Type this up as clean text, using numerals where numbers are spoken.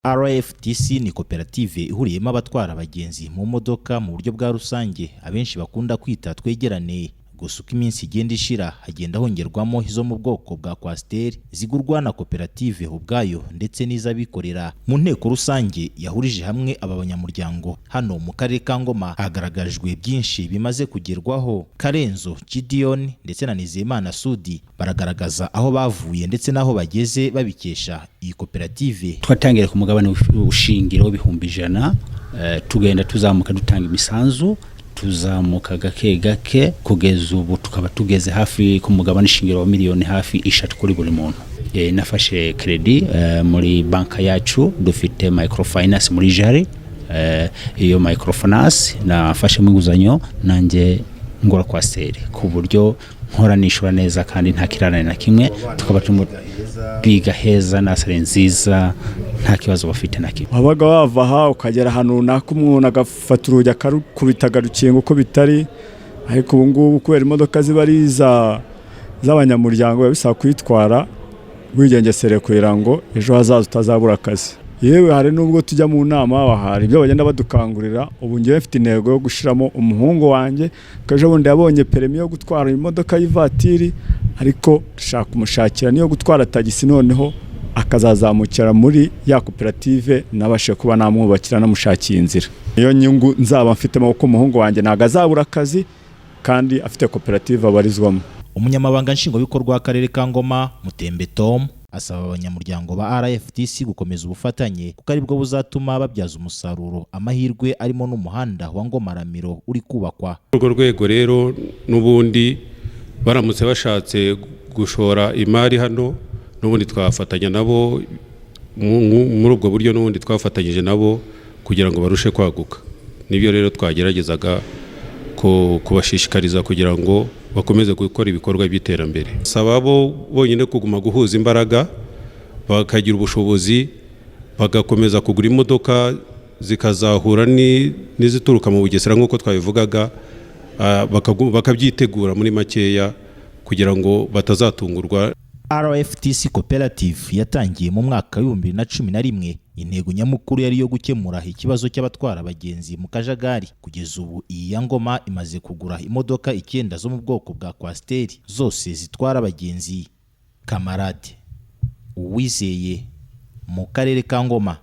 RFTC ni koperative ihuriyemo abatwara abagenzi mu modoka mu buryo bwa rusange abenshi bakunda kwita twegerane. Gusa uko iminsi igenda ishira hagenda hongerwamo izo mu bwoko bwa Coaster zigurwa na koperative ubwayo ndetse n'iz'abikorera. Mu nteko rusange yahurije hamwe aba banyamuryango hano mu karere ka Ngoma hagaragajwe byinshi bimaze kugerwaho. Karenzo Gideon ndetse na Nizeyimana Sudi baragaragaza aho bavuye ndetse naho bageze babikesha iyi koperative. Twatangire ku mugabane ushingiro w'ibihumbi 100, tugenda tuzamuka dutanga imisanzu, tuzamuka gake gake kugeza ubu tukaba tugeze hafi ku mugabane shingiro wa miliyoni hafi 3 kuri buri muntu. Nafashe credit muri banka yacu, dufite microfinance muri Jari, iyo microfinance nafashe mu nguzanyo nanjye ngora Coaster ku buryo nkora nishura neza kandi nta kirarane na kimwe, tukaba biga heza na sare nziza nta kibazo bafite na kimwe. Wabaga wava aha ukagera hano runaka umuntu agafata urujya kubitaga rukingo uko bitari, ariko ubu ngubu kubera imodoka ziba ari z'abanyamuryango bisaba kwitwara wigengesere kugira ngo ejo hazaza utazabura akazi. Yewe hari nubwo tujya mu nama hari ibyo bagenda badukangurira. Ubu ngiye mfite intego yo gushiramo umuhungu wanjye kaje bundi yabonye permis yo gutwara imodoka y'ivatiri, ariko dushaka umushakira niyo gutwara tagisi, noneho akazazamukira muri ya koperative nabashe kuba namwubakira namushakiye inzira. Iyo nyungu nzaba mfitemo uko umuhungu wanjye naga azabura akazi kandi afite koperative abarizwamo. Umunyamabanga nshingwabikorwa w'akarere ka Ngoma Mutembe Tom asaba abanyamuryango ba RFTC gukomeza ubufatanye kuko aribwo buzatuma babyaza umusaruro amahirwe arimo n'umuhanda wa Ngoma Ramiro uri kubakwa. Urwo rwego rero n'ubundi baramutse bashatse gushora imari hano, n'ubundi twafatanya nabo muri ubwo buryo, n'ubundi twafatanyije nabo kugira ngo barushe kwaguka. Nibyo rero twageragezaga kubashishikariza kugira ngo bakomeze gukora ibikorwa by'iterambere. Saba bo bonyine kuguma guhuza imbaraga, bakagira ubushobozi, bagakomeza kugura imodoka zikazahura n'izituruka mu Bugesera nk'uko twabivugaga, bakabyitegura muri makeya kugira ngo batazatungurwa. RFTC Cooperative yatangiye mu mwaka wa 2011. Intego nyamukuru yari yo gukemura ikibazo cy'abatwara abagenzi mu kajagari. Kugeza ubu iyi ya Ngoma imaze kugura imodoka 9 zo mu bwoko bwa Coaster zose zitwara abagenzi. Kamarade Uwizeye mu karere ka Ngoma.